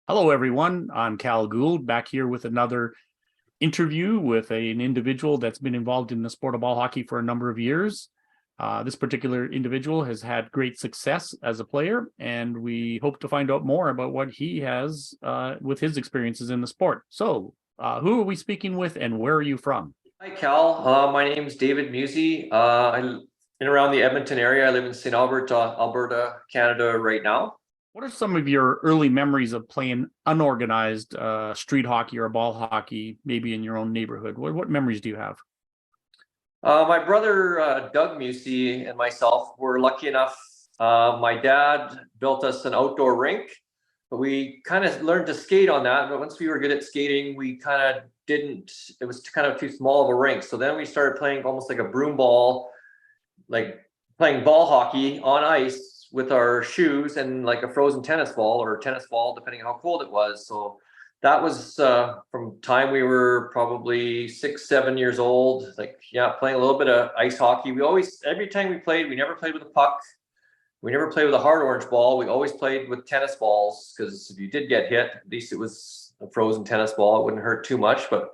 Hello, everyone. I'm Cal Gould, back here with another interview with an individual that's been involved in the sport of ball hockey for a number of years. This particular individual has had great success as a player, and we hope to find out more about what he has with his experiences in the sport. So, who are we speaking with, and where are you from? Hi, Cal. My name is David Musey. I'm in around the Edmonton area. I live in St. Albert, Alberta, Canada right now. What are some of your early memories of playing unorganized street hockey or ball hockey, maybe in your own neighborhood? What memories do you have? My brother, Doug Musey, and myself were lucky enough. My dad built us an outdoor rink, but we kind of learned to skate on that. But once we were good at skating, we kind of didn't, it was kind of too small of a rink. So then we started playing almost like a broom ball, like playing ball hockey on ice with our shoes and like a frozen tennis ball or tennis ball, depending on how cold it was. So that was from time we were probably 6, 7 years old, like, yeah, playing a little bit of ice hockey. We always, every time we played, we never played with a puck. We never played with a hard orange ball. We always played with tennis balls, because if you did get hit, at least it was a frozen tennis ball. It wouldn't hurt too much, but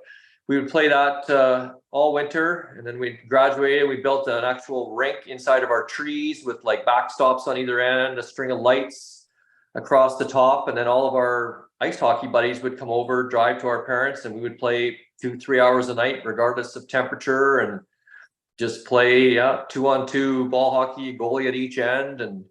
we would play that all winter. And then we graduated. We built an actual rink inside of our trees with like backstops on either end, a string of lights across the top. And then all of our ice hockey buddies would come over, drive to our parents, and we would play 2, 3 hours a night, regardless of temperature, and just play 2-on-2 ball hockey, goalie at each end. And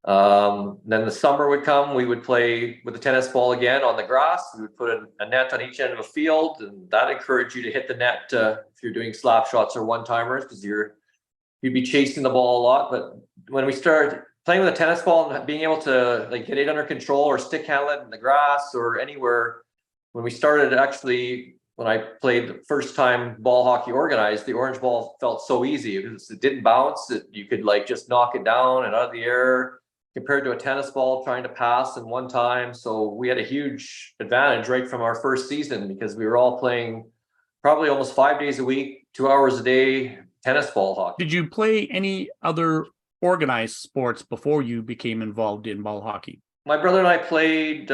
then the summer would come, we would play with the tennis ball again on the grass. We would put a net on each end of a field, and that encouraged you to hit the net if you're doing slap shots or one-timers, because you'd be chasing the ball a lot. But when we started playing with a tennis ball and being able to like get it under control or stick handle it in the grass or anywhere, when we started actually, when I played the first time ball hockey organized, the orange ball felt so easy because it didn't bounce. You could like just knock it down and out of the air, compared to a tennis ball trying to pass in one time. So we had a huge advantage right from our first season, because we were all playing probably almost 5 days a week, 2 hours a day, tennis ball hockey. Did you play any other organized sports before you became involved in ball hockey? My brother and I played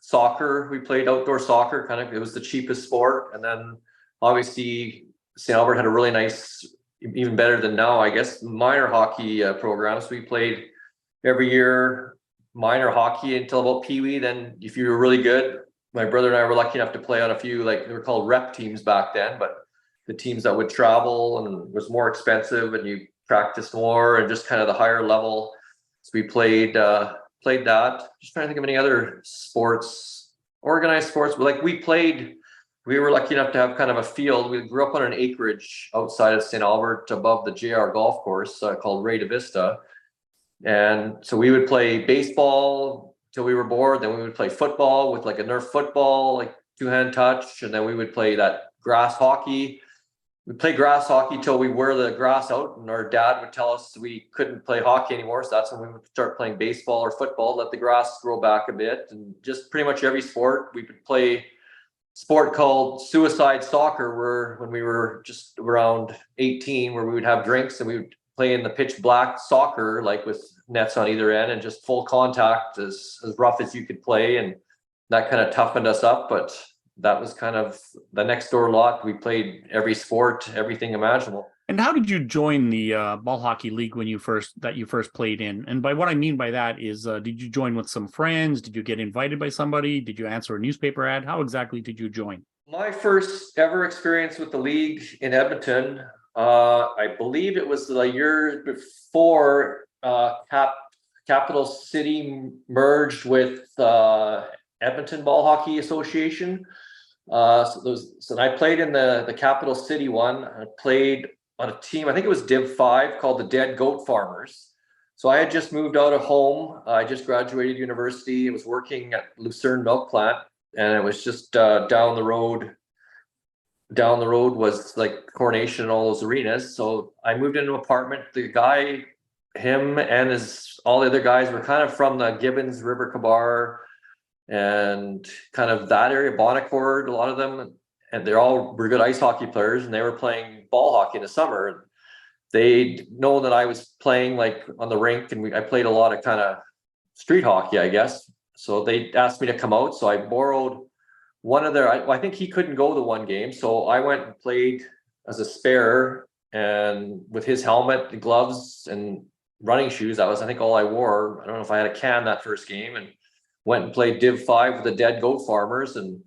soccer. We played outdoor soccer, kind of, it was the cheapest sport. And then obviously St. Albert had a really nice, even better than now, I guess, minor hockey programs. We played every year minor hockey until about Pee-wee. Then if you were really good, my brother and I were lucky enough to play on a few, like they were called rep teams back then, but the teams that would travel and was more expensive, and you practice more, and just kind of the higher level. So we played that. Just trying to think of any other sports, organized sports. But like we were lucky enough to have kind of a field. We grew up on an acreage outside of St. Albert above the JR golf course called Ray de Vista. And so we would play baseball till we were bored. Then we would play football with like a Nerf football, like two-hand touch. And then we would play that grass hockey. We'd play grass hockey till we wear the grass out, and our dad would tell us we couldn't play hockey anymore. So that's when we would start playing baseball or football, let the grass grow back a bit. And just pretty much every sport. We would play sport called suicide soccer, where when we were just around 18, where we would have drinks and we would play in the pitch black soccer, like with nets on either end, and just full contact, as rough as you could play. And that kind of toughened us up. But that was kind of the next door lot. We played every sport, everything imaginable. And how did you join the ball hockey league when you first played in? And by what I mean by that is, did you join with some friends? Did you get invited by somebody? Did you answer a newspaper ad? How exactly did you join? My first ever experience with the league in Edmonton, I believe it was the year before Capital City merged with Edmonton Ball Hockey Association. So I played in the Capital City one. I played on a team, I think it was Div 5, called the Dead Goat Farmers. So I had just moved out of home. I just graduated university. I was working at Lucerne Milk Plant, and it was just down the road. Down the road was like Coronation and all those arenas. So I moved into an apartment. The guy, him and all the other guys were kind of from the Gibbons River Kabar and kind of that area, Bonaccord, a lot of them, and they all were good ice hockey players, and they were playing ball hockey in the summer. They know that I was playing like on the rink, and I played a lot of kind of street hockey, I guess. So they asked me to come out. So I borrowed one of their, I think he couldn't go to one game. So I went and played as a spare, and with his helmet, the gloves, and running shoes. That was, I think, all I wore. I don't know if I had a can that first game, and went and played Div 5 with the Dead Goat Farmers. And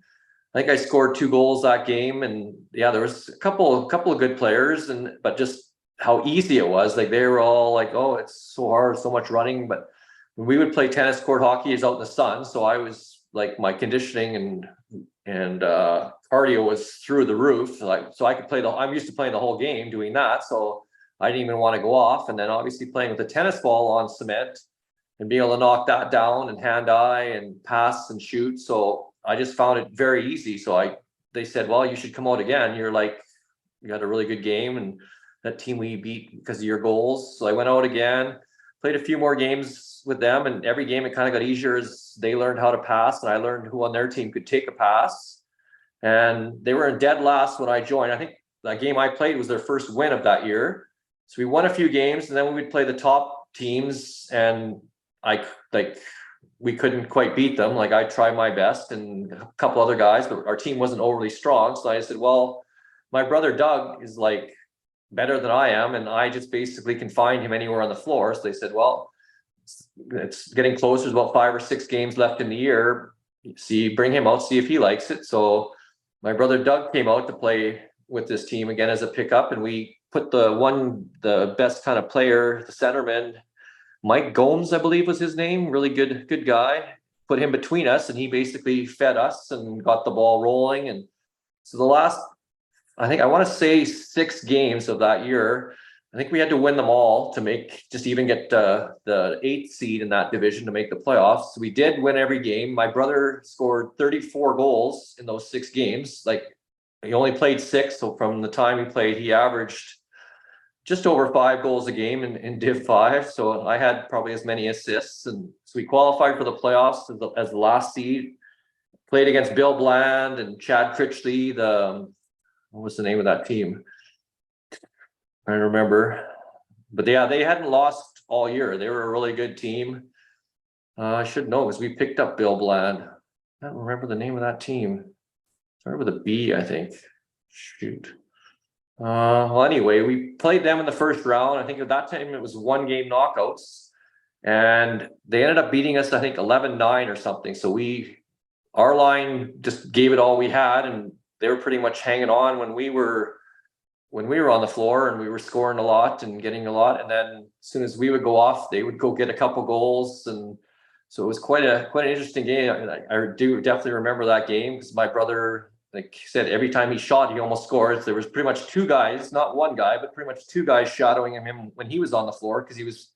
I think I scored 2 goals that game. And yeah, there was a couple of good players, but just how easy it was. Like they were all like, oh, it's so hard, so much running. But when we would play tennis court hockey, is out in the sun. So I was like, my conditioning and cardio was through the roof. Like, so I could play I'm used to playing the whole game doing that. So I didn't even want to go off. And then obviously playing with a tennis ball on cement and being able to knock that down and hand eye and pass and shoot. So I just found it very easy. So they said, well, you should come out again. You're like, you had a really good game, and that team we beat because of your goals. So I went out again, played a few more games with them, and every game it kind of got easier as they learned how to pass, and I learned who on their team could take a pass. And they were in dead last when I joined. I think that game I played was their first win of that year. So we won a few games, and then we would play the top teams, and we couldn't quite beat them. Like I tried my best and a couple other guys, but our team wasn't overly strong. So I said, well, my brother Doug is like better than I am, and I just basically can find him anywhere on the floor. So they said, well, it's getting closer. There's about 5 or 6 games left in the year. Bring him out, see if he likes it. So my brother Doug came out to play with this team again as a pickup, and we put the best kind of player, the centerman, Mike Gomes, I believe was his name, really good guy, put him between us, and he basically fed us and got the ball rolling. And so the last, I think I want to say 6 games of that year, I think we had to win them all to even get the 8th seed in that division to make the playoffs. So we did win every game. My brother scored 34 goals in those 6 games. Like he only played 6. So from the time he played, he averaged just over 5 goals a game in Div 5. So I had probably as many assists. And so we qualified for the playoffs as the last seed. Played against Bill Bland and Chad Critchley, what was the name of that team? I remember. But yeah, they hadn't lost all year. They were a really good team. I should know because we picked up Bill Bland. I don't remember the name of that team. Started with a B, I think. Shoot. Well, anyway, we played them in the first round. I think at that time it was 1-game knockouts, and they ended up beating us, I think 11-9 or something. So our line just gave it all we had, and they were pretty much hanging on when we were on the floor, and we were scoring a lot and getting a lot. And then as soon as we would go off, they would go get a couple goals. And so it was quite an interesting game. I do definitely remember that game because my brother, like he said, every time he shot, he almost scores. There was pretty much 2 guys, not one guy, but pretty much 2 guys shadowing him when he was on the floor because he was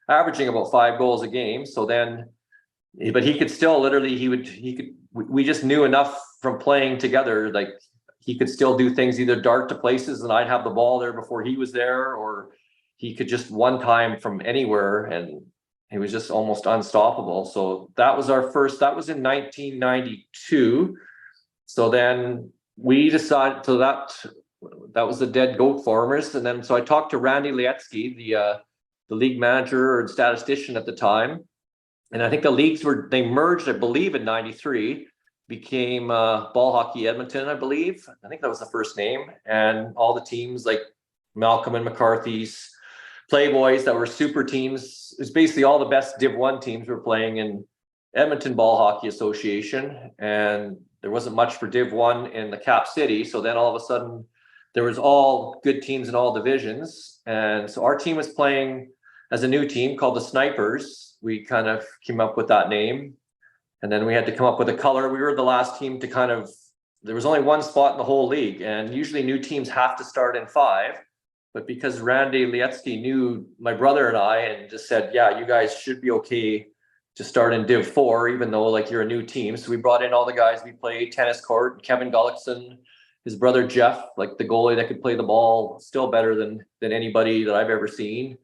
averaging about 5 goals a game. So then, but he could still we just knew enough from playing together. Like he could still do things, either dart to places and I'd have the ball there before he was there, or he could just one time from anywhere, and he was just almost unstoppable. So that was that was in 1992. So then we decided, so that was the Dead Goat Farmers. And then, so I talked to Randy Lietsky, the league manager and statistician at the time. And I think the leagues they merged, I believe in 93, became Ball Hockey Edmonton, I believe. I think that was the first name. And all the teams like Malcolm and McCarthy's, Playboys that were super teams. It was basically all the best Div 1 teams were playing in Edmonton Ball Hockey Association. And there wasn't much for Div 1 in the Cap City. So then all of a sudden there was all good teams in all divisions. And so our team was playing as a new team called the Snipers. We kind of came up with that name. And then we had to come up with a color. We were the last team to there was only 1 spot in the whole league. And usually new teams have to start in 5. But because Randy Lietsky knew my brother and I and just said, yeah, you guys should be okay to start in Div 4, even though like you're a new team. So we brought in all the guys we played tennis court, Kevin Gullickson, his brother Jeff, like the goalie that could play the ball still better than anybody that I've ever seen.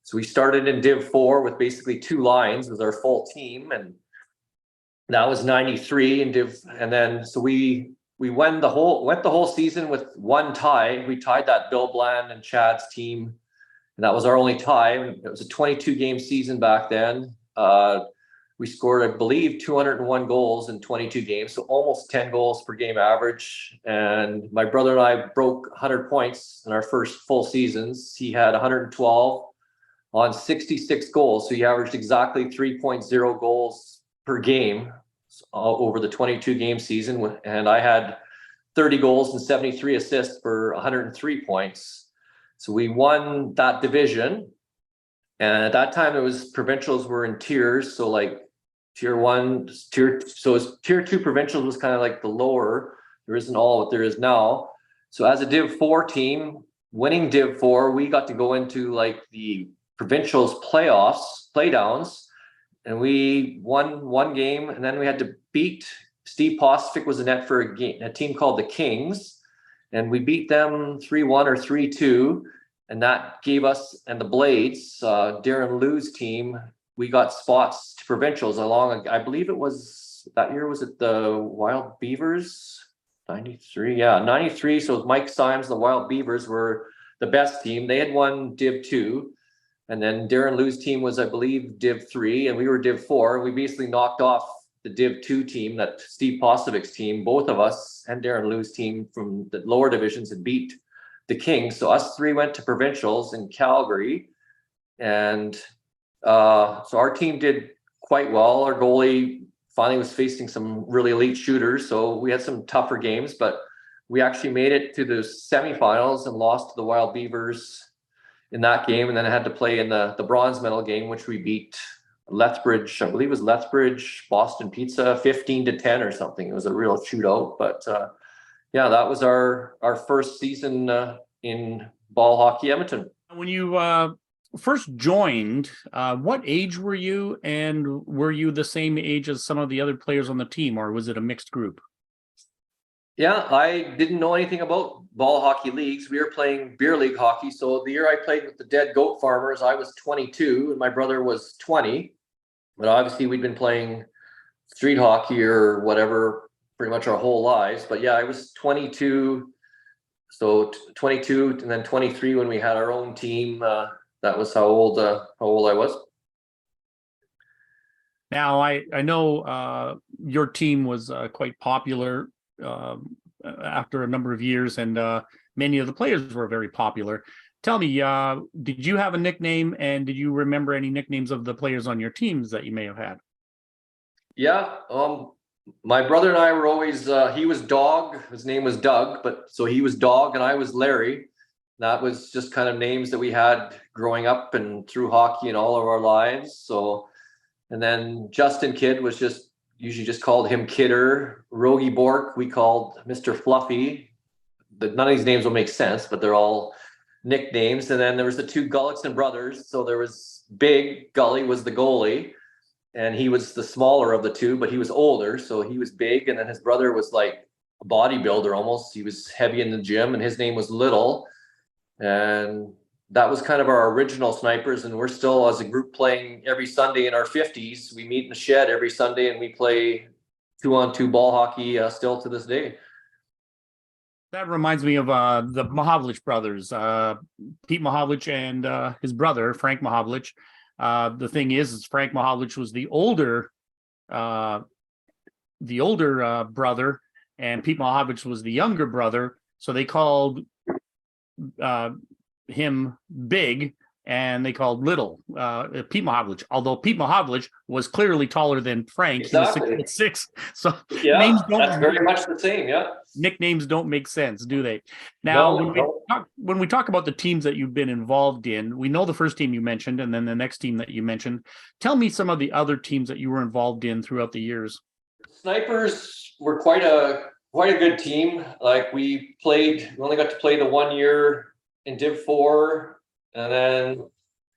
So we started in Div 4 with basically 2 lines with our full team, and that was 93 in Div. And then so we went the whole season with 1 tie. We tied that Bill Bland and Chad's team, and that was our only tie. It was a 22-game season back then. we scored, I believe, 201 goals in 22 games, so almost 10 goals per game average. And my brother and I broke 100 points in our first full seasons. He had 112 on 66 goals, so he averaged exactly 3.0 goals per game over the 22 game season. And I had 30 goals and 73 assists for 103 points. So we won that division. And at that time, it was provincials were in tiers. So like tier one, tier two provincials was kind of like the lower. There isn't all what there is now. So as a Div 4 team, winning Div 4, we got to go into like the provincials playdowns, and we won one game, and then we had to beat Steve Postovic was the net for a team called the Kings, and we beat them 3-1 or 3-2. And that gave us, and the Blades, Darren Liu's team, we got spots to provincials along, I believe it was, that year, was it the Wild Beavers? 93, yeah, 93. So it was Mike Symes, the Wild Beavers were the best team. They had won Div 2. And then Darren Liu's team was, I believe, Div 3, and we were Div 4. We basically knocked off the Div 2 team, that Steve Postovic's team. Both of us and Darren Liu's team from the lower divisions had beat the Kings. So us three went to provincials in Calgary, and so our team did quite well. Our goalie finally was facing some really elite shooters, so we had some tougher games, but we actually made it to the semifinals and lost to the Wild Beavers in that game, and then I had to play in the bronze medal game, which we beat Lethbridge, I believe it was Lethbridge Boston Pizza 15-10 or something. It was a real shootout, but yeah, that was our first season in ball hockey Edmonton. When you first joined, what age were you, and were you the same age as some of the other players on the team, or was it a mixed group? Yeah, I didn't know anything about ball hockey leagues. We were playing beer league hockey. So the year I played with the Dead Goat Farmers, I was 22 and my brother was 20. But obviously we'd been playing street hockey or whatever pretty much our whole lives. But yeah, I was 22. So 22 and then 23 when we had our own team. That was how old I was. Now, I know your team was quite popular after a number of years, and many of the players were very popular. Tell me, did you have a nickname, and did you remember any nicknames of the players on your teams that you may have had? Yeah, my brother and I were always, he was Dog, his name was Doug, but so he was Dog and I was Larry. That was just kind of names that we had growing up and through hockey and all of our lives. So, and then Justin Kidd was just usually just called him Kidder. Rogie Bork, we called Mr. Fluffy. None of these names will make sense, but they're all nicknames. And then there was the two Gullickson brothers. So there was Big Gully was the goalie, and he was the smaller of the two, but he was older, so he was big. And then his brother was like a bodybuilder almost. He was heavy in the gym, and his name was Little. And that was kind of our original snipers, and we're still as a group playing every Sunday in our 50s. We meet in the shed every Sunday and we play 2-on-2 ball hockey still to this day. That reminds me of the Mahovlich brothers, Pete Mahovlich and his brother Frank Mahovlich. The thing is Frank Mahovlich was the older brother, and Pete Mahovlich was the younger brother. So they called him Big, and they called Little Pete Mahovlich. Although Pete Mahovlich was clearly taller than Frank, exactly. He was 6'6". So yeah, names that's very much the same. Yeah, nicknames don't make sense, do they? Now, when we talk about the teams that you've been involved in, we know the first team you mentioned, and then the next team that you mentioned. Tell me some of the other teams that you were involved in throughout the years. Snipers were quite a good team. Like we only got to play the 1 year in Div 4, and then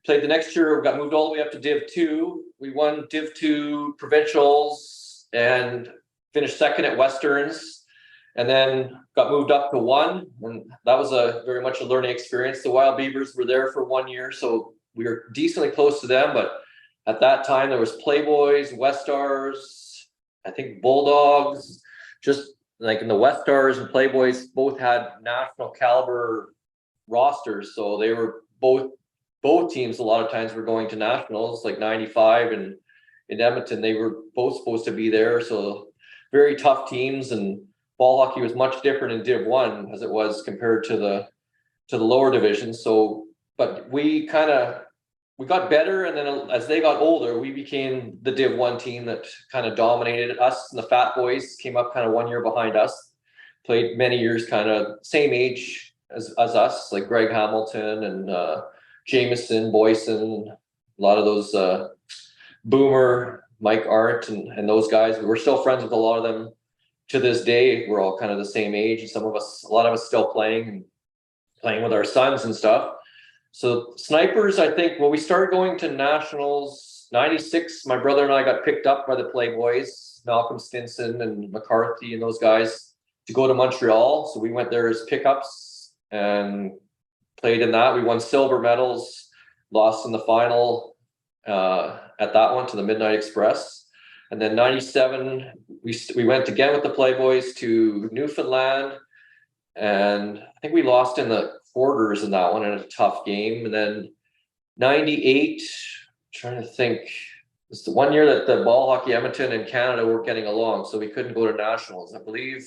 played the next year. We got moved all the way up to Div 2. We won Div 2 provincials and finished second at Westerns, and then got moved up to 1. And that was very much a learning experience. The Wild Beavers were there for 1 year, so we were decently close to them. But at that time, there was Playboys, West Stars, I think Bulldogs. Just like in the West Stars and Playboys, both had national caliber rosters, so they were both teams a lot of times were going to nationals, like 95 and in Edmonton. They were both supposed to be there. So very tough teams, and ball hockey was much different in Div 1 as it was compared to the lower divisions. So, but we got better, and then as they got older, we became the Div 1 team that kind of dominated us. And the Fat Boys came up kind of 1 year behind us, played many years, kind of same age as us, like Greg Hamilton and Jameson, Boyson, a lot of those Boomer, Mike Arndt, and those guys. We're still friends with a lot of them to this day. We're all kind of the same age, and a lot of us still playing with our sons and stuff. So Snipers, I think when we started going to nationals, 96, my brother and I got picked up by the Playboys, Malcolm Stinson and McCarthy and those guys, to go to Montreal. So we went there as pickups and played in that. We won silver medals, lost in the final at that one to the Midnight Express. And then 97, we went again with the Playboys to Newfoundland, and I think we lost in the quarters in that one in a tough game. And then 98, trying to think, it's the 1 year that the Ball Hockey Edmonton and Canada weren't getting along, so we couldn't go to nationals. I believe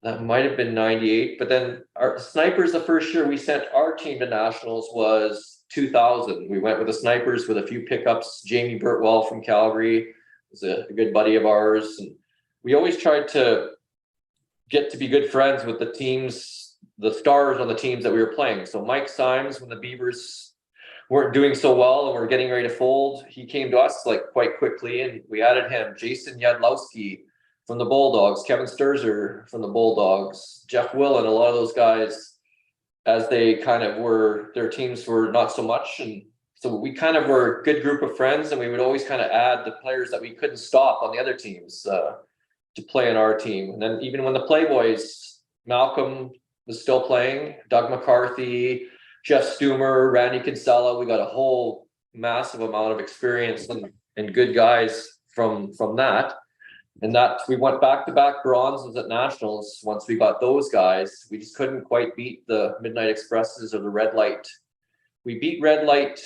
that might have been 98. But then our Snipers, the first year we sent our team to nationals was 2000. We went with the Snipers with a few pickups. Jamie Burtwell from Calgary was a good buddy of ours, and we always tried to get to be good friends with the teams, the stars on the teams that we were playing. So Mike Symes, when the Beavers weren't doing so well and were getting ready to fold, he came to us like quite quickly, and we added him. Jason Yadlowski from the Bulldogs, Kevin Sturzer from the Bulldogs, Jeff Willen, a lot of those guys, as they kind of were, their teams were not so much. And so we kind of were a good group of friends, and we would always kind of add the players that we couldn't stop on the other teams to play in our team. And then even when the Playboys, Malcolm was still playing, Doug McCarthy, Jeff Stumer, Randy Kinsella, we got a whole massive amount of experience and good guys from that. And that we went back-to-back bronzes at nationals. Once we got those guys, we just couldn't quite beat the Midnight Expresses or the Red Light. We beat Red Light.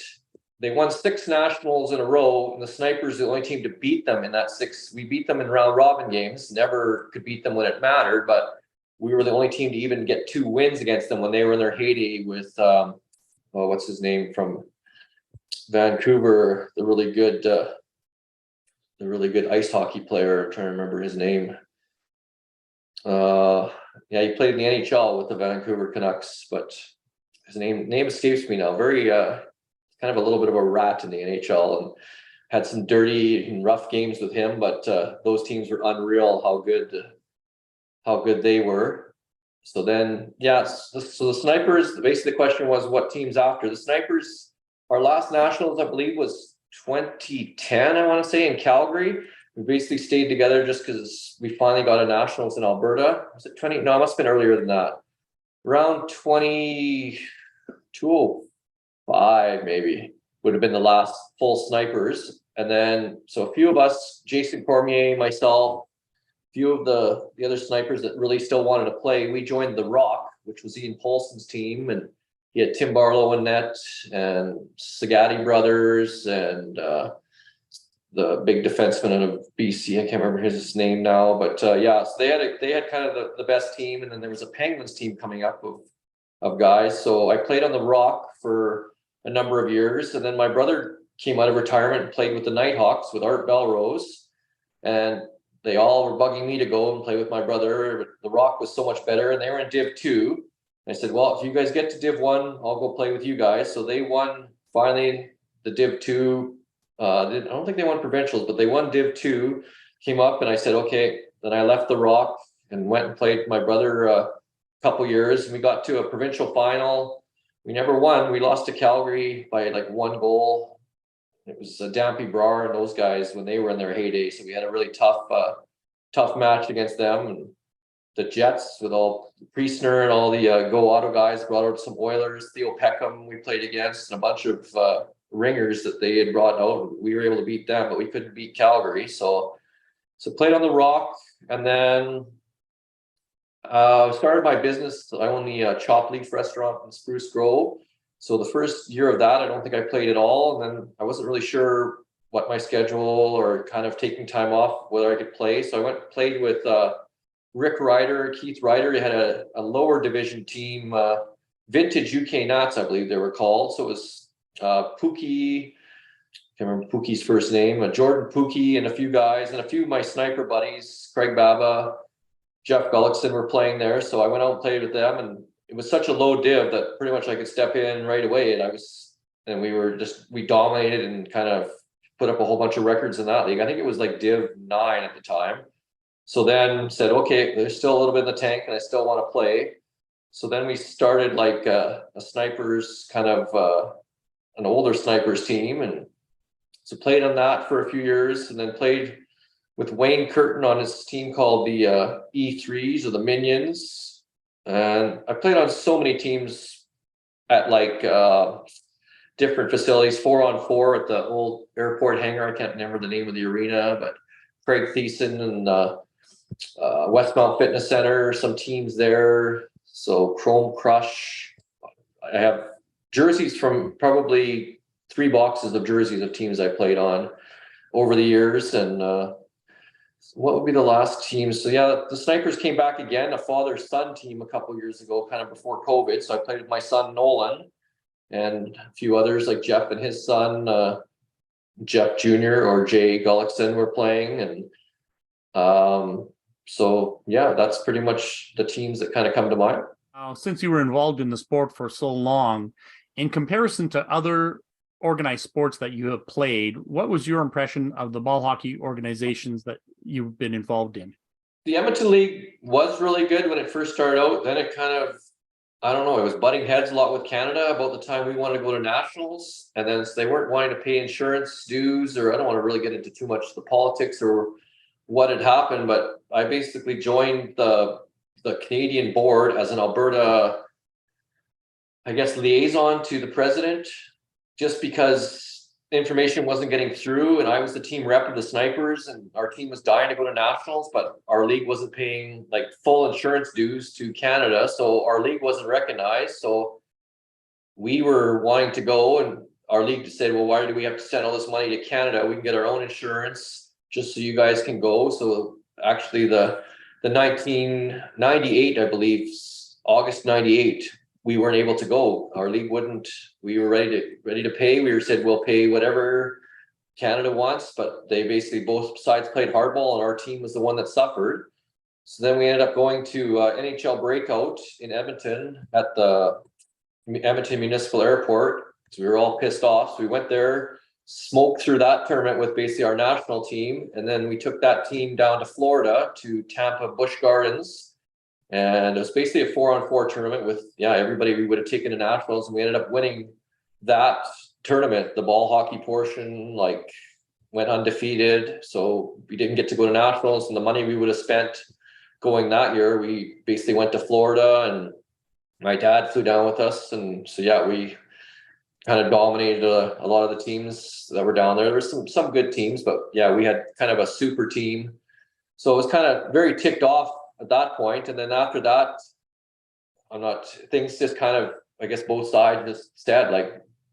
They won 6 nationals in a row, and the Snipers the only team to beat them in that 6. We beat them in round robin games, never could beat them when it mattered, but we were the only team to even get 2 wins against them when they were in their heyday with, what's his name from Vancouver, the really good ice hockey player. I'm trying to remember his name. Yeah, he played in the NHL with the Vancouver Canucks, but his name escapes me now. Very kind of a little bit of a rat in the NHL, and had some dirty and rough games with him, but those teams were unreal how good they were. So then, yeah, so the Snipers, basically the question was what teams after. The Snipers, our last nationals, I believe, was 2010, I want to say, in Calgary. We basically stayed together just because we finally got a nationals in Alberta. Was it 20? No, it must have been earlier than that. Around 205, maybe, would have been the last full Snipers. And then, so a few of us, Jason Cormier, myself, a few of the other Snipers that really still wanted to play, we joined the Rock, which was Ian Paulson's team. And he had Tim Barlow in net, and Sagatti brothers, and the big defenseman out of BC. I can't remember his name now, but yeah, so they had kind of the best team, and then there was a Penguins team coming up of guys. So I played on the Rock for a number of years, and then my brother came out of retirement and played with the Nighthawks with Art Belrose, and they all were bugging me to go and play with my brother. But the Rock was so much better, and they were in Div 2. I said, well, if you guys get to Div 1, I'll go play with you guys. So they won finally the Div 2. I don't think they won provincials, but they won Div 2, came up, and I said, okay. Then I left the Rock and went and played with my brother a couple years. And we got to a provincial final. We never won. We lost to Calgary by like 1 goal. It was Dampy Brar and those guys when they were in their heyday. So we had a really tough match against them. And the Jets with all Priestner and all the Go Auto guys brought out some Oilers. Theo Peckham we played against, and a bunch of ringers that they had brought out. We were able to beat them, but we couldn't beat Calgary. So played on the Rock, and then started my business. I own the Chop Leaf restaurant in Spruce Grove. So the first year of that, I don't think I played at all. And then I wasn't really sure what my schedule or kind of taking time off, whether I could play. So I went and played with Keith Ryder. He had a lower division team, Vintage UK Nats, I believe they were called. So it was Pookie, can't remember Pookie's first name, Jordan Pookie and a few guys, and a few of my sniper buddies, Craig Baba, Jeff Gullickson were playing there. So I went out and played with them, and it was such a low div that pretty much I could step in right away. And we dominated and kind of put up a whole bunch of records in that league. I think it was like Div 9 at the time. So then said, okay, there's still a little bit in the tank and I still want to play. So then we started like a snipers kind of an older snipers team, and so played on that for a few years, and then played with Wayne Curtin on his team called the E3s or the Minions. And I played on so many teams at like different facilities, 4-on-4 at the old airport hangar. I can't remember the name of the arena, but Craig Thiessen and Westmount Fitness Center, some teams there. So Chrome Crush. I have jerseys from probably 3 boxes of jerseys of teams I played on over the years. And what would be the last team? So yeah, the Snipers came back again, a father-son team a couple years ago, kind of before COVID. So I played with my son Nolan and a few others like Jeff and his son, Jeff Jr. or Jay Gullickson were playing. And so yeah, that's pretty much the teams that kind of come to mind. Since you were involved in the sport for so long, in comparison to other organized sports that you have played, what was your impression of the ball hockey organizations that you've been involved in? The Edmonton League was really good when it first started out. Then it kind of, I don't know, it was butting heads a lot with Canada about the time we wanted to go to nationals. And then they weren't wanting to pay insurance dues, or I don't want to really get into too much the politics or what had happened, but I basically joined the Canadian board as an Alberta, I guess, liaison to the president, just because information wasn't getting through, and I was the team rep of the Snipers, and our team was dying to go to nationals, but our league wasn't paying like full insurance dues to Canada, so our league wasn't recognized. So we were wanting to go, and our league just said, well, why do we have to send all this money to Canada? We can get our own insurance just so you guys can go. So actually the 1998, I believe, August 98, we weren't able to go. Our league wouldn't. We were ready to pay. We said we'll pay whatever Canada wants, but they basically both sides played hardball, and our team was the one that suffered. So then we ended up going to NHL Breakout in Edmonton at the Edmonton Municipal Airport. So we were all pissed off. So we went there, smoked through that tournament with basically our national team, and then we took that team down to Florida to Tampa Busch Gardens. And it was basically a 4-on-4 tournament with, everybody we would have taken to nationals. And we ended up winning that tournament. The ball hockey portion, went undefeated. So we didn't get to go to nationals. And the money we would have spent going that year, we basically went to Florida, and my dad flew down with us. And so, we kind of dominated a lot of the teams that were down there. There were some good teams, but we had kind of a super team. So it was kind of very ticked off at that point. And then after that, things just kind of, I guess both sides just said,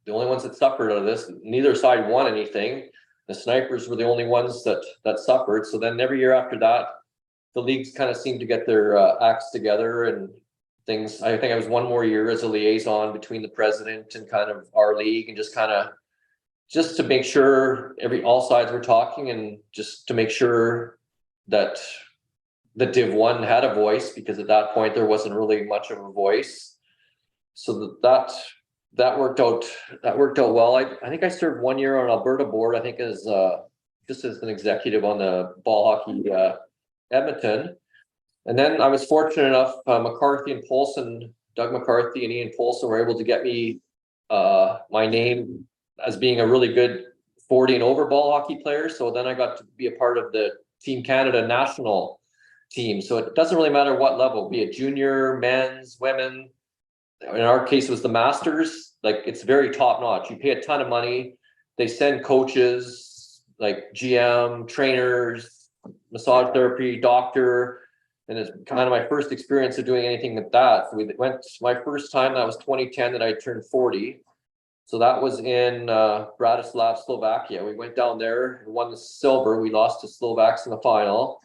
the only ones that suffered out of this, neither side won anything. The Snipers were the only ones that suffered. So then every year after that, the leagues kind of seemed to get their acts together and things. I think I was one more year as a liaison between the president and kind of our league, and just to make sure all sides were talking, and just to make sure that the Div 1 had a voice, because at that point there wasn't really much of a voice. So that worked out. That worked out well. I think I served 1 year on Alberta board, I think as just as an executive on the ball hockey Edmonton. And then I was fortunate enough, McCarthy and Polson, Doug McCarthy and Ian Polson were able to get me my name as being a really good 40 and over ball hockey player. So then I got to be a part of the Team Canada national team. So it doesn't really matter what level, be it junior, men's, women. In our case, it was the masters. It's very top notch. You pay a ton of money. They send coaches, like GM, trainers, massage therapy, doctor. And it's kind of my first experience of doing anything like that. So we went my first time, that was 2010 that I turned 40. So that was in Bratislava, Slovakia. We went down there, won the silver. We lost to Slovaks in the final.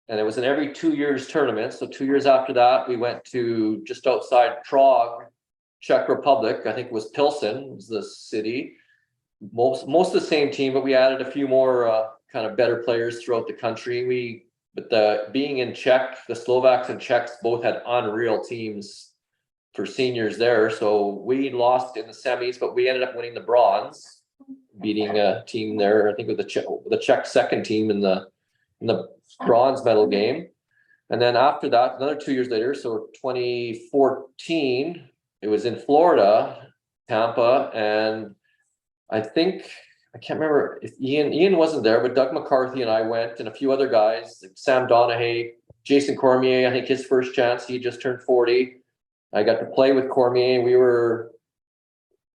And it was an every 2 years tournament. So 2 years after that, we went to just outside Prague, Czech Republic. I think it was Pilsen was the city. Most of the same team, but we added a few more kind of better players throughout the country. Being in Czech, the Slovaks and Czechs both had unreal teams for seniors there. So we lost in the semis, but we ended up winning the bronze, beating a team there, I think with the Czech second team in the bronze medal game. And then after that, another 2 years later, so 2014, it was in Florida, Tampa, and I can't remember if Ian wasn't there, but Doug McCarthy and I went, and a few other guys, like Sam Donahue, Jason Cormier. I think his first chance, he just turned 40. I got to play with Cormier. We were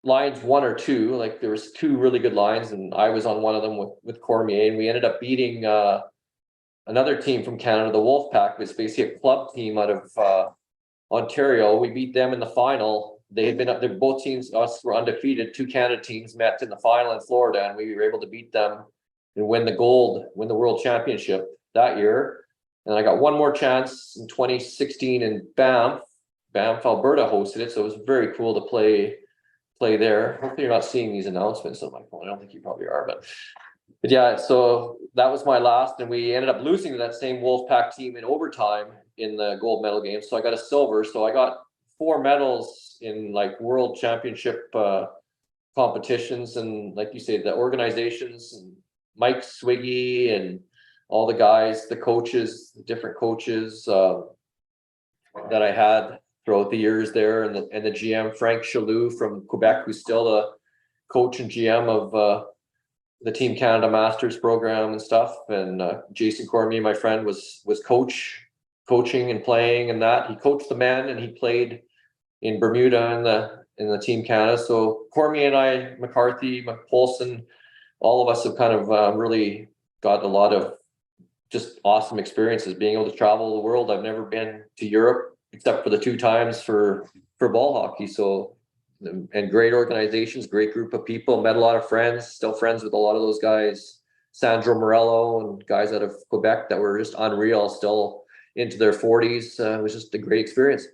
lines 1 or 2, like there was 2 really good lines, and I was on one of them with Cormier, and we ended up beating another team from Canada, the Wolfpack. It's basically a club team out of Ontario. We beat them in the final. They had been up there, both teams, us were undefeated. 2 Canada teams met in the final in Florida, and we were able to beat them and win the World Championship that year. And I got one more chance in 2016 in Banff, Alberta hosted it. So it was very cool to play there. Hopefully you're not seeing these announcements on my phone. I don't think you probably are, but yeah, so that was my last, and we ended up losing to that same Wolfpack team in overtime in the gold medal game. So I got a silver. So I got 4 medals in like world championship competitions, and like you say, the organizations and Mike Swiggy and all the guys, the coaches, the different coaches that I had throughout the years there, and the GM Frank Chaloux from Quebec, who's still the coach and GM of the Team Canada Masters program and stuff. And Jason Cormier, my friend, was coaching and playing, and that he coached the men, and he played in Bermuda in the Team Canada. So Cormier and I, McCarthy, Paulson, all of us have kind of really got a lot of just awesome experiences being able to travel the world. I've never been to Europe except for the 2 times for ball hockey. So, and great organizations, great group of people, met a lot of friends, still friends with a lot of those guys, Sandro Morello and guys out of Quebec that were just unreal, still into their 40s. It was just a great experience.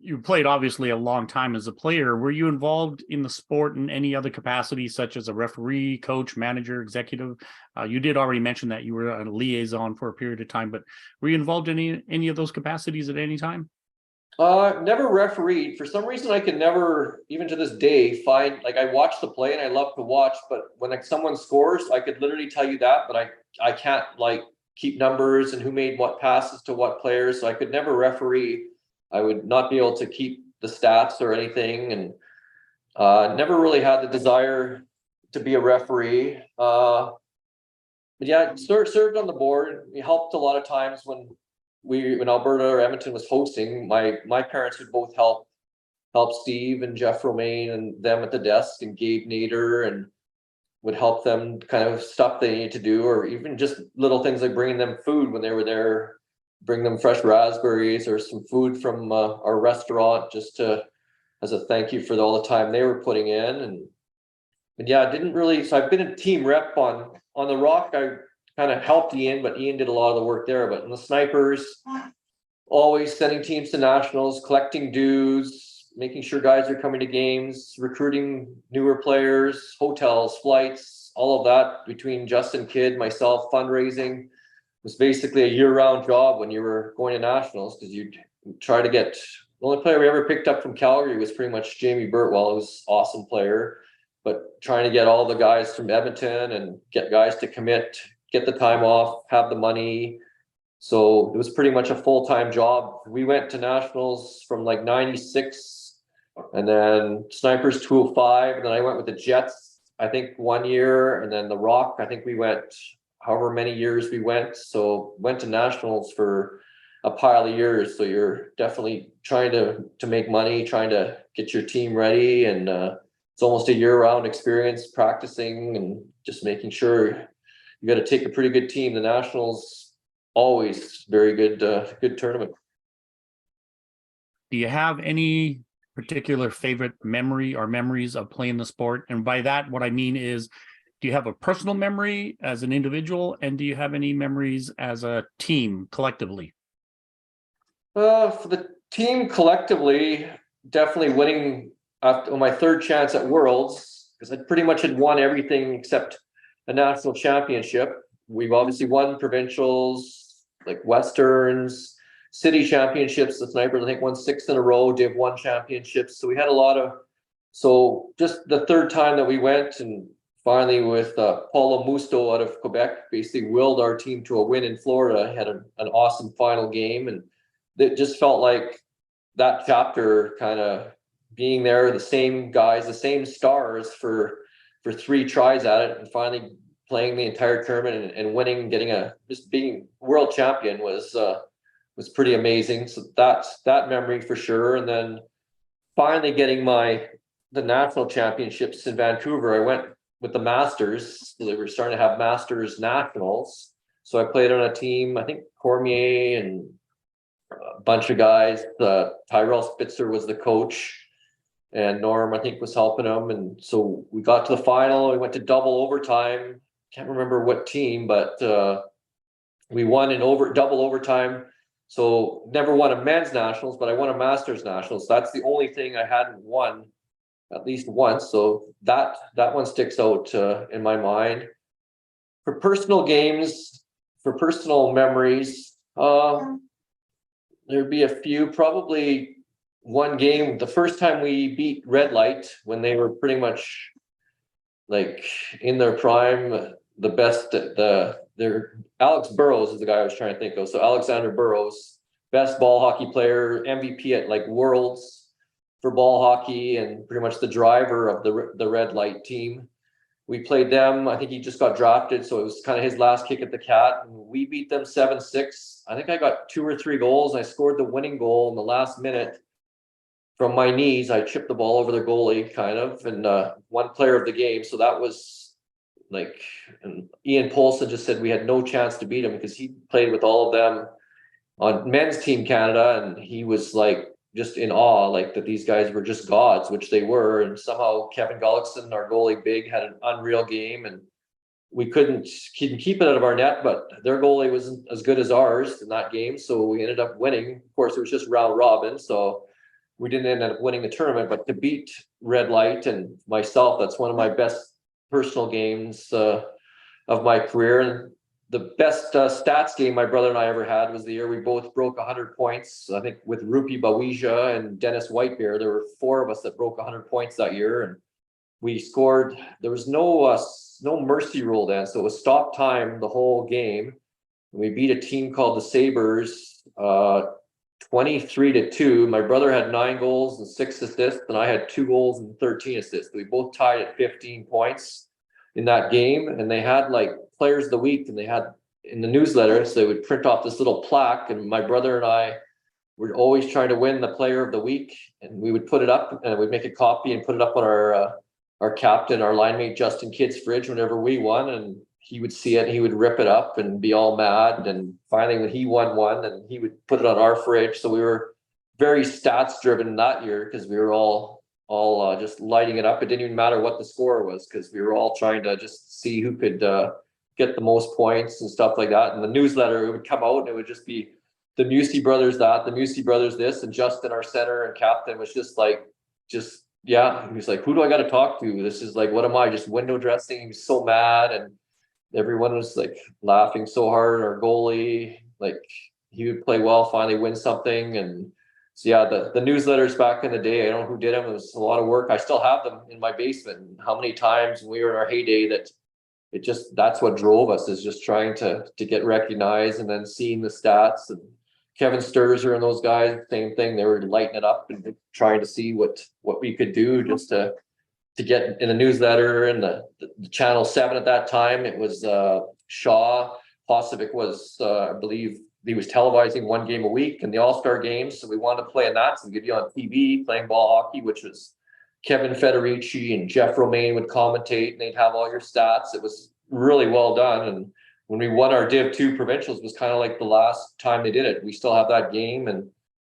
You played obviously a long time as a player. Were you involved in the sport in any other capacity, such as a referee, coach, manager, executive? You did already mention that you were a liaison for a period of time, but were you involved in any of those capacities at any time? Never refereed. For some reason, I can never, even to this day, find, like, I watch the play and I love to watch, but when like someone scores, I could literally tell you that, but I can't like keep numbers and who made what passes to what players. So I could never referee. I would not be able to keep the stats or anything, and never really had the desire to be a referee. But yeah, served on the board. We helped a lot of times when Alberta or Edmonton was hosting. My parents would both help Steve and Jeff Romaine and them at the desk, and Gabe Nader, and would help them kind of stuff they need to do, or even just little things like bringing them food when they were there. Bring them fresh raspberries or some food from our restaurant just as a thank you for all the time they were putting in. And yeah, I didn't really, so I've been a team rep on the Rock. I kind of helped Ian, but Ian did a lot of the work there. But in the Snipers, always sending teams to nationals, collecting dues, making sure guys are coming to games, recruiting newer players, hotels, flights, all of that between Justin Kidd, myself, fundraising. Was basically a year-round job when you were going to nationals, because you'd try to get, the only player we ever picked up from Calgary was pretty much Jamie Burtwell, who was an awesome player, but trying to get all the guys from Edmonton and get guys to commit, get the time off, have the money. So it was pretty much a full-time job. We went to nationals from like 96, and then Snipers 205, and then I went with the Jets, I think 1 year, and then the Rock, I think we went however many years we went. So went to nationals for a pile of years. So you're definitely trying to make money, trying to get your team ready. And it's almost a year-round experience practicing and just making sure you got to take a pretty good team. The nationals, always very good, good tournament. Do you have any particular favorite memory or memories of playing the sport? And by that, what I mean is, do you have a personal memory as an individual, and do you have any memories as a team collectively? For the team collectively, definitely winning after my third chance at Worlds, because I pretty much had won everything except a national championship. We've obviously won provincials, like Westerns, city championships. The Snipers, I think, won 6 in a row, Div 1 championships. So we had a lot of, so just the third time that we went, and finally with Paulo Musto out of Quebec, basically willed our team to a win in Florida. Had an awesome final game, and it just felt like that chapter kind of being there, the same guys, the same stars for 3 tries at it, and finally playing the entire tournament and winning, just being world champion was pretty amazing. So that's that memory for sure. And then finally getting the national championships in Vancouver, I went with the Masters. So they were starting to have Masters nationals. So I played on a team, I think Cormier and a bunch of guys. Tyrell Spitzer was the coach, and Norm, I think, was helping him. And so we got to the final. We went to double overtime. Can't remember what team, but we won in double overtime. So never won a men's nationals, but I won a Masters nationals. That's the only thing I hadn't won at least once. So that one sticks out in my mind. For personal games, for personal memories, there'd be a few. Probably one game, the first time we beat Red Light when they were pretty much like in their prime, the best. Alex Burrows is the guy I was trying to think of. So Alexander Burrows, best ball hockey player, MVP at like Worlds for ball hockey, and pretty much the driver of the Red Light team. We played them. I think he just got drafted, so it was kind of his last kick at the cat. And we beat them 7-6. I think I got 2 or 3 goals. I scored the winning goal in the last minute from my knees. I chipped the ball over the goalie, kind of, and one player of the game. So that was like, and Ian Polson just said we had no chance to beat him because he played with all of them on men's team Canada, and he was like just in awe, like that these guys were just gods, which they were. And somehow Kevin Gullickson, our goalie big, had an unreal game, and we couldn't keep it out of our net, but their goalie wasn't as good as ours in that game. So we ended up winning. Of course, it was just round robin, so we didn't end up winning the tournament, but to beat Red Light and myself, that's one of my best personal games of my career. And the best stats game my brother and I ever had was the year we both broke 100 points. I think with Rupi Bawija and Dennis Whitebear, there were 4 of us that broke 100 points that year. And we scored, there was no mercy rule then. So it was stop time the whole game. And we beat a team called the Sabres 23-2. My brother had 9 goals and 6 assists, and I had 2 goals and 13 assists. We both tied at 15 points in that game. And they had like players of the week, and they had in the newsletter, so they would print off this little plaque, and my brother and I were always trying to win the player of the week, and we would put it up, and we'd make a copy and put it up on our captain, our line mate Justin Kidd's fridge whenever we won, and he would see it and he would rip it up and be all mad. And finally when he won one, and he would put it on our fridge. So we were very stats driven that year because we were all just lighting it up. It didn't even matter what the score was because we were all trying to just see who could get the most points and stuff like that. And the newsletter, it would come out and it would just be the Musey brothers that, the Musey brothers this, and Justin, our center and captain, was just yeah. He was like, who do I got to talk to? This is like, what am I, just window dressing? He was so mad, and everyone was like laughing so hard. Our goalie, like, he would play well, finally win something. And so yeah, the newsletters back in the day, I don't know who did them. It was a lot of work. I still have them in my basement. And how many times when we were in our heyday that that's what drove us, is just trying to get recognized, and then seeing the stats. And Kevin Sturzer and those guys, same thing. They were lighting it up and trying to see what we could do just to get in the newsletter. And the Channel 7 at that time, it was Shaw. Posovic was, I believe, he was televising 1 game a week in the All-Star games. So we wanted to play in that, so we get you on TV playing ball hockey, which was Kevin Federici and Jeff Romaine would commentate, and they'd have all your stats. It was really well done. And when we won our Div 2 provincials, was kind of like the last time they did it. We still have that game and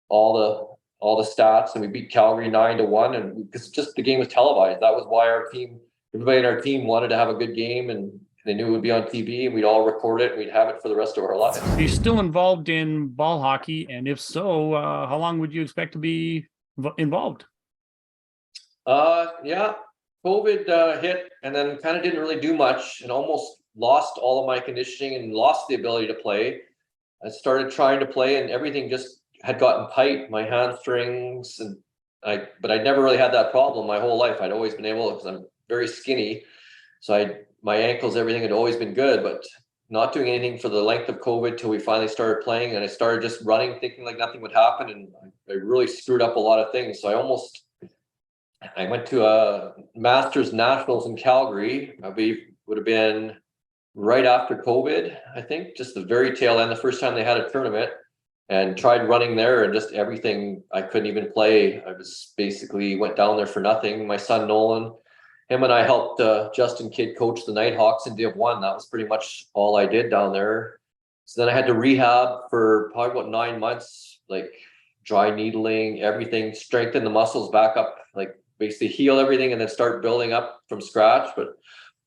all all the stats, and we beat Calgary 9-1, and because just the game was televised. That was why everybody in our team wanted to have a good game, and they knew it would be on TV, and we'd all record it, and we'd have it for the rest of our lives. Are you still involved in ball hockey? And if so, how long would you expect to be involved? Yeah, COVID hit, and then kind of didn't really do much, and almost lost all of my conditioning and lost the ability to play. I started trying to play, and everything just had gotten tight, my hamstrings, but I never really had that problem my whole life. I'd always been able, because I'm very skinny, so my ankles, everything had always been good, but not doing anything for the length of COVID till we finally started playing, and I started just running, thinking like nothing would happen, and I really screwed up a lot of things. So I went to a Masters Nationals in Calgary. Would have been right after COVID, I think, just the very tail end, the first time they had a tournament, and tried running there, and just everything, I couldn't even play. I was basically went down there for nothing. My son Nolan, him and I helped Justin Kidd coach the Nighthawks in Div 1. That was pretty much all I did down there. So then I had to rehab for probably about 9 months, like dry needling, everything, strengthen the muscles back up, like basically heal everything and then start building up from scratch. But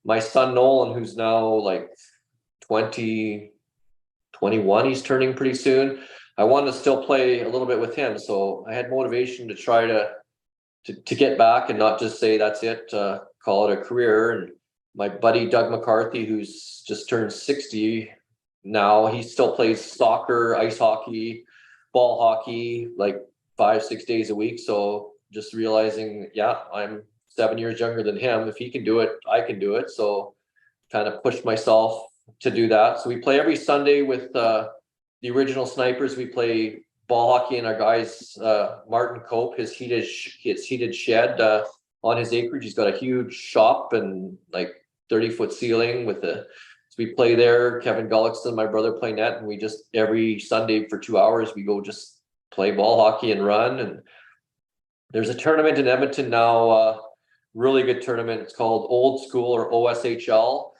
my son Nolan, who's now like 20, 21, he's turning pretty soon. I wanted to still play a little bit with him. So I had motivation to try to get back and not just say that's it, call it a career. And my buddy Doug McCarthy, who's just turned 60 now, he still plays soccer, ice hockey, ball hockey, like 5-6 days a week. So just realizing, yeah, I'm 7 years younger than him. If he can do it, I can do it. So kind of pushed myself to do that. So we play every Sunday with the original Snipers. We play ball hockey, and our guys, Martin Cope, his heated shed on his acreage. He's got a huge shop and like 30-foot ceiling so we play there. Kevin Gullickson, my brother, play net, and we just every Sunday for 2 hours we go just play ball hockey and run. And there's a tournament in Edmonton now, really good tournament. It's called Old School, or OSHL.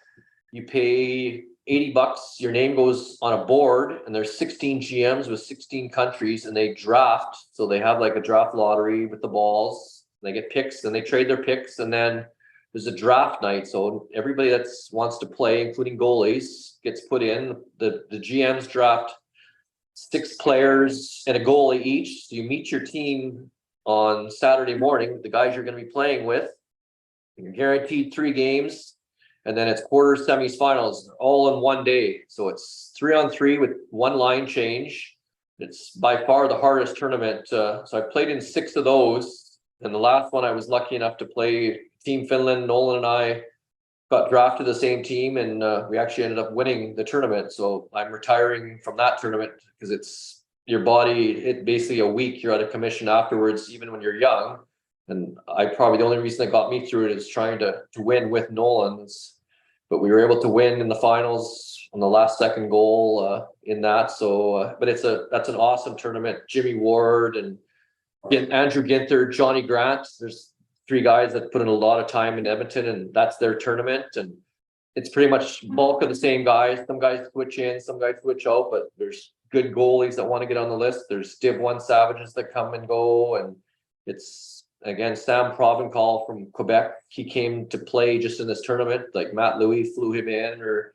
You pay $80, your name goes on a board, and there's 16 GMs with 16 countries, and they draft. So they have like a draft lottery with the balls. They get picks, and they trade their picks, and then there's a draft night. So everybody that wants to play, including goalies, gets put in. The GMs draft 6 players and a goalie each. So you meet your team on Saturday morning, the guys you're going to be playing with. You're guaranteed 3 games. And then it's quarters, semis, finals, all in one day. So it's 3-on-3 with 1 line change. It's by far the hardest tournament. So I played in 6 of those. And the last one I was lucky enough to play Team Finland. Nolan and I got drafted to the same team, and we actually ended up winning the tournament. So I'm retiring from that tournament because it's your body, basically a week you're out of commission afterwards, even when you're young. And the only reason that got me through it is trying to win with Nolan's. But we were able to win in the finals on the last second goal in that. So, but that's an awesome tournament. Jimmy Ward and Andrew Ginther, Johnny Grant. There's 3 guys that put in a lot of time in Edmonton, and that's their tournament. And it's pretty much bulk of the same guys. Some guys switch in, some guys switch out, but there's good goalies that want to get on the list. There's Div 1 Savages that come and go, and it's, again, Sam Provencal from Quebec. He came to play just in this tournament. Like Matt Louis flew him in, or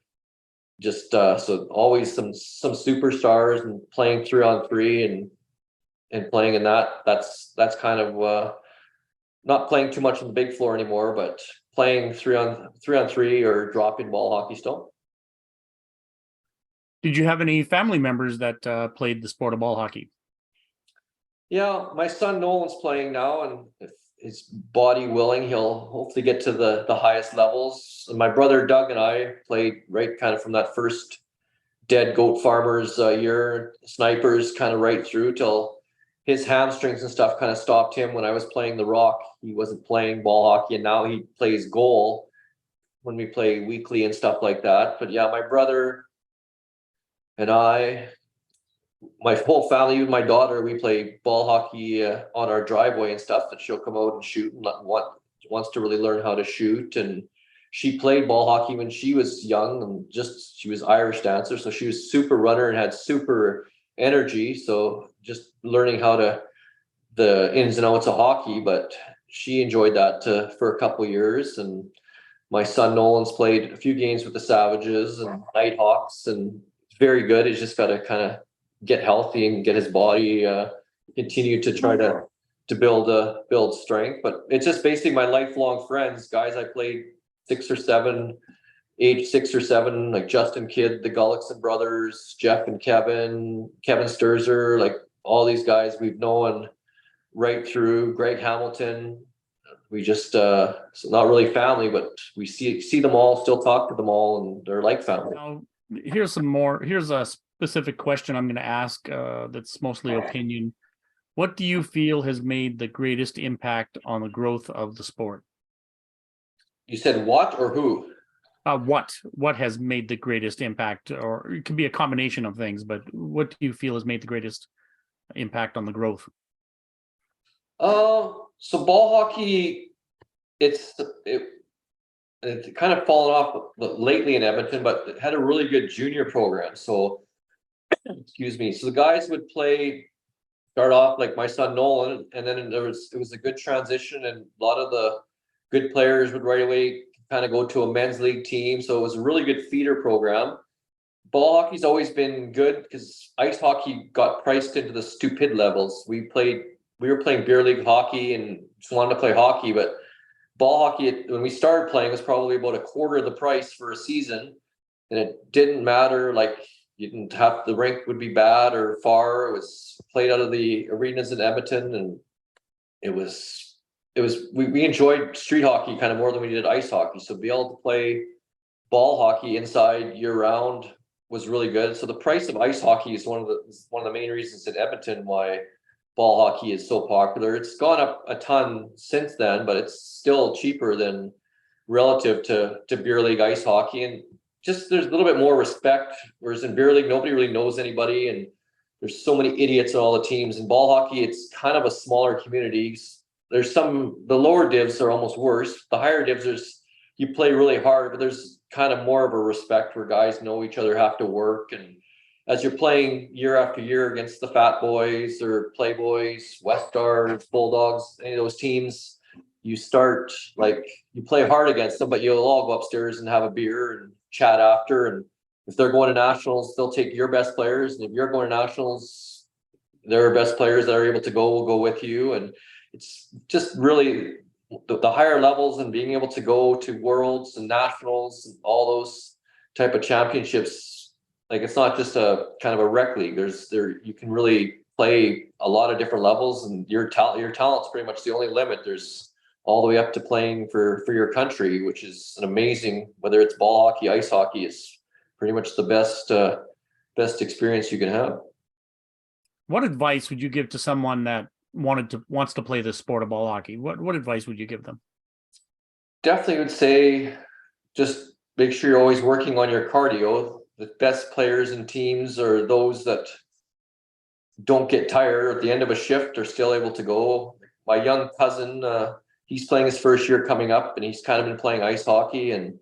just so always some superstars, and playing 3-on-3 and playing in that. That's kind of not playing too much on the big floor anymore, but playing 3-on-3 or drop-in ball hockey still. Did you have any family members that played the sport of ball hockey? Yeah, my son Nolan's playing now, and if his body willing, he'll hopefully get to the highest levels. And my brother Doug and I played right kind of from that first dead goat farmers year, Snipers, kind of right through till his hamstrings and stuff kind of stopped him when I was playing the Rock. He wasn't playing ball hockey, and now he plays goal when we play weekly and stuff like that. But yeah, my brother and I, my whole family, even my daughter, we play ball hockey on our driveway and stuff, that she'll come out and shoot, and wants to really learn how to shoot. And she played ball hockey when she was young, and she was Irish dancer, so she was super runner and had super energy. So just learning how to the ins and outs of hockey, but she enjoyed that for a couple of years. And my son Nolan's played a few games with the Savages and Nighthawks, and it's very good. He's just got to kind of get healthy and get his body continue to try to build strength. But it's just basically my lifelong friends, guys I played age 6 or 7, like Justin Kidd, the Gullickson brothers, Jeff and Kevin Sturzer, like all these guys we've known right through. Greg Hamilton. We just so not really family, but we see them all, still talk to them all, and they're like family. Now, here's a specific question I'm going to ask that's mostly opinion. What do you feel has made the greatest impact on the growth of the sport? You said what or who? What has made the greatest impact, or it could be a combination of things, but what do you feel has made the greatest impact on the growth? So ball hockey, it's kind of fallen off lately in Edmonton, but it had a really good junior program. So, excuse me. So the guys would start off like my son Nolan, and then it was a good transition, and a lot of the good players would right away kind of go to a men's league team. So it was a really good feeder program. Ball hockey's always been good because ice hockey got priced into the stupid levels. We were playing beer league hockey and just wanted to play hockey, but ball hockey, when we started playing, was probably about a quarter of the price for a season. And it didn't matter, like you didn't have, the rink would be bad or far. It was played out of the arenas in Edmonton, and we enjoyed street hockey kind of more than we did ice hockey. So be able to play ball hockey inside year round was really good. So the price of ice hockey is one of the main reasons in Edmonton why ball hockey is so popular. It's gone up a ton since then, but it's still cheaper than relative to beer league ice hockey. And just there's a little bit more respect, whereas in beer league nobody really knows anybody, and there's so many idiots on all the teams. In ball hockey, it's kind of a smaller community. There's the lower divs are almost worse. The higher divs, you play really hard, but there's kind of more of a respect where guys know each other, have to work. And as you're playing year after year against the Fat Boys or Playboys, West Stars, Bulldogs, any of those teams, you play hard against them, but you'll all go upstairs and have a beer and chat after. And if they're going to nationals, they'll take your best players. And if you're going to nationals, their best players that are able to go will go with you. And it's just really the higher levels, and being able to go to worlds and nationals and all those type of championships. Like, it's not just a kind of a rec league. You can really play a lot of different levels, and your talent's pretty much the only limit. There's all the way up to playing for your country, which is an amazing, whether it's ball hockey, ice hockey, is pretty much the best experience you can have. What advice would you give to someone that wants to play the sport of ball hockey? What advice would you give them? Definitely would say just make sure you're always working on your cardio. The best players and teams are those that don't get tired at the end of a shift, are still able to go. My young cousin, he's playing his first year coming up, and he's kind of been playing ice hockey, and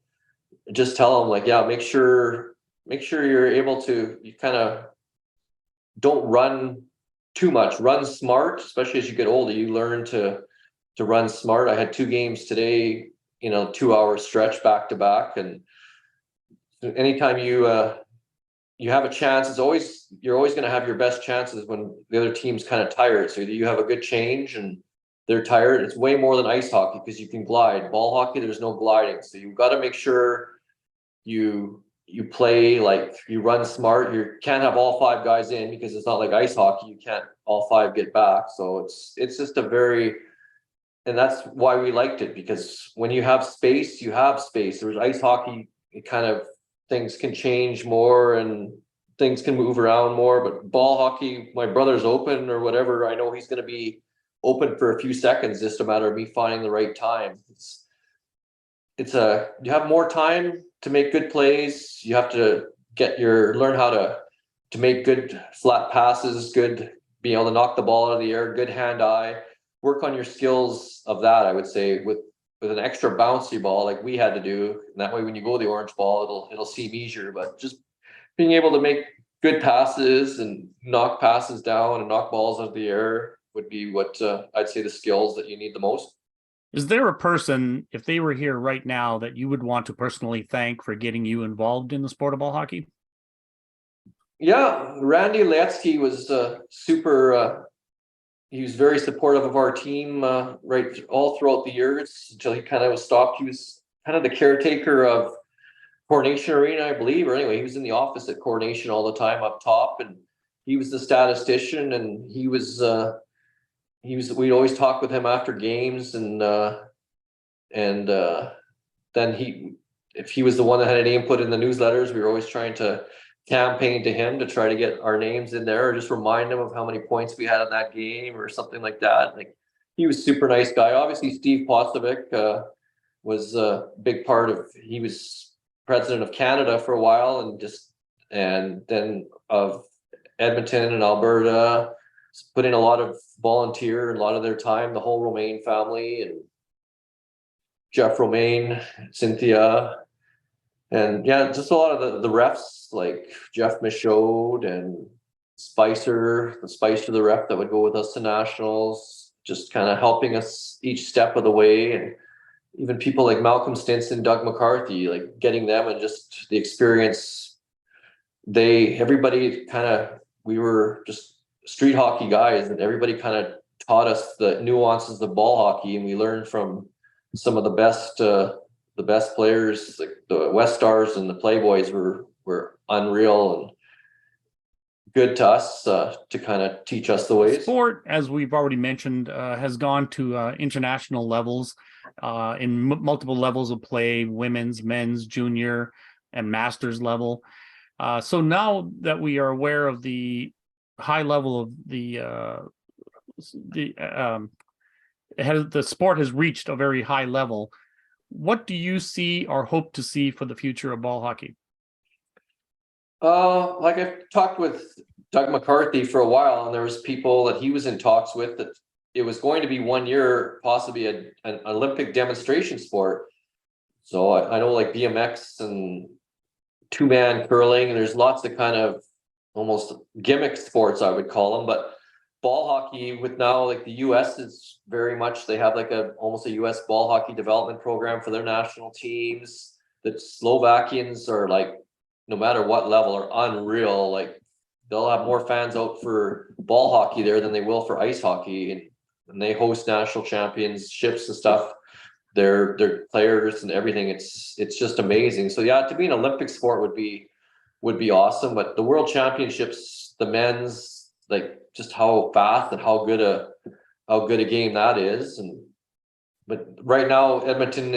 just tell him, like, yeah, make sure you're able to, you kind of don't run too much, run smart, especially as you get older. You learn to run smart. I had 2 games today, 2-hour stretch back to back. And anytime you have a chance, you're always going to have your best chances when the other team's kind of tired. So either you have a good change and they're tired. It's way more than ice hockey because you can glide. Ball hockey, there's no gliding. So you've got to make sure you play, like, you run smart. You can't have all 5 guys in, because it's not like ice hockey. You can't all 5 get back. So it's just and that's why we liked it, because when you have space, you have space. There's ice hockey, it kind of, things can change more and things can move around more. But ball hockey, my brother's open or whatever, I know he's going to be open for a few seconds, just a matter of me finding the right time. You have more time to make good plays. You have to learn how to make good flat passes, being able to knock the ball out of the air, good hand-eye, work on your skills of that, I would say, with an extra bouncy ball like we had to do. And that way, when you go the orange ball, it'll seem easier. But just being able to make good passes and knock passes down and knock balls out of the air, would be what I'd say the skills that you need the most. Is there a person, if they were here right now, that you would want to personally thank for getting you involved in the sport of ball hockey? Yeah, Randy Letsky was super. He was very supportive of our team right all throughout the years until he kind of was stopped. He was kind of the caretaker of Coronation Arena, I believe, or anyway, he was in the office at Coronation all the time up top, and he was the statistician, and we'd always talk with him after games, and then if he was the one that had any input in the newsletters, we were always trying to campaign to him to try to get our names in there, or just remind him of how many points we had in that game or something like that. Like, he was a super nice guy. Obviously, Steve Posovic was a big part of. He was president of Canada for a while, and then of Edmonton and Alberta, put in a lot of volunteer and a lot of their time. The whole Romaine family and Jeff Romaine, Cynthia, and yeah, just a lot of the refs like Jeff Michaud and Spicer, the ref that would go with us to nationals, just kind of helping us each step of the way. And even people like Malcolm Stinson, Doug McCarthy, like getting them and just the experience. We were just street hockey guys, and everybody kind of taught us the nuances of ball hockey, and we learned from some of the best players. Like the West Stars and the Playboys were unreal and good to us to kind of teach us the ways. Sport, as we've already mentioned, has gone to international levels in multiple levels of play: women's, men's, junior, and masters level. So now that we are aware of the high level of the sport has reached a very high level, what do you see or hope to see for the future of ball hockey? Like, I've talked with Doug McCarthy for a while, and there was people that he was in talks with that it was going to be 1 year, possibly an Olympic demonstration sport. So I know like BMX and two-man curling, and there's lots of kind of almost gimmick sports, I would call them. But ball hockey, with now like the US is very much, they have like almost a US ball hockey development program for their national teams. The Slovakians are like, no matter what level, are unreal. Like, they'll have more fans out for ball hockey there than they will for ice hockey, and they host national championships and stuff. Their players and everything, it's just amazing. So yeah, to be an Olympic sport would be awesome. But the World Championships, the men's, like, just how fast and how good a game that is. But right now Edmonton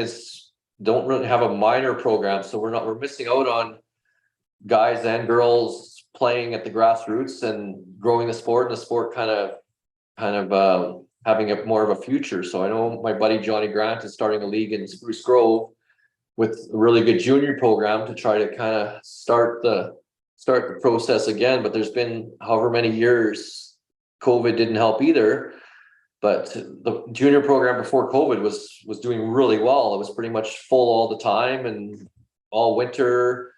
don't really have a minor program, so we're missing out on guys and girls playing at the grassroots and growing the sport, and the sport kind of having more of a future. So I know my buddy Johnny Grant is starting a league in Spruce Grove with a really good junior program to try to kind of start the process again. But there's been however many years, COVID didn't help either. But the junior program before COVID was doing really well. It was pretty much full all the time, and all winter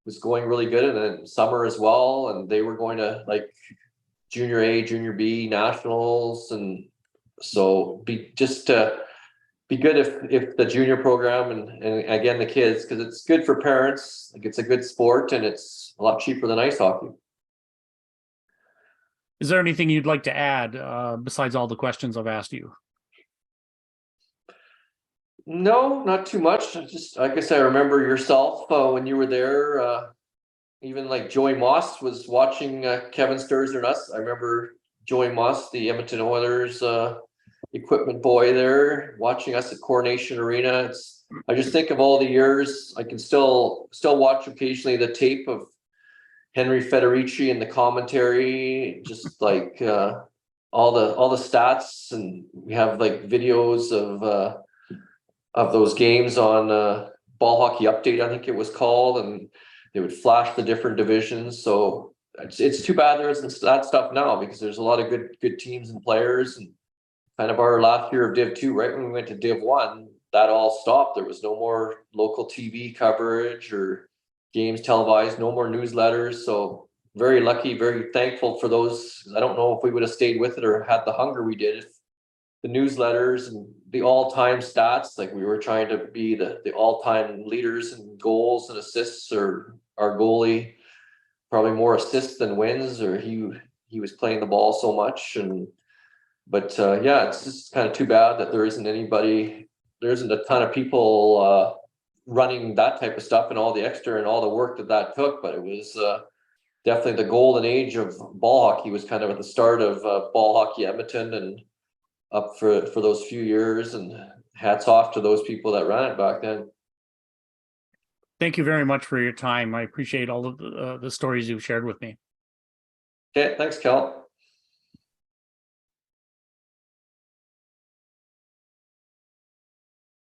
was going really good, and then summer as well. And they were going to like junior A, junior B nationals, and so be good if the junior program and again the kids, because it's good for parents. Like, it's a good sport, and it's a lot cheaper than ice hockey. Is there anything you'd like to add besides all the questions I've asked you? No, not too much. Just, I guess, I remember yourself when you were there. Even like Joey Moss was watching Kevin Sturzer and us. I remember Joey Moss, the Edmonton Oilers equipment boy, there watching us at Coronation Arena. I just think of all the years. I can still watch occasionally the tape of Henry Federici and the commentary, just like all the stats, and we have like videos of those games on Ball Hockey Update, I think it was called, and they would flash the different divisions. So it's too bad there isn't that stuff now, because there's a lot of good teams and players. And kind of our last year of Div 2, right when we went to Div 1, that all stopped. There was no more local TV coverage or games televised, no more newsletters. So very lucky, very thankful for those. I don't know if we would have stayed with it or had the hunger we did if the newsletters and the all-time stats, like we were trying to be the all-time leaders in goals and assists, or our goalie probably more assists than wins, or he was playing the ball so much. But yeah, it's just kind of too bad that there isn't a ton of people running that type of stuff and all the extra and all the work that took. But it was definitely the golden age of ball hockey. Was kind of at the start of ball hockey Edmonton, and up for those few years, and hats off to those people that ran it back then. Thank you very much for your time. I appreciate all of the stories you've shared with me. Okay, thanks, Cal.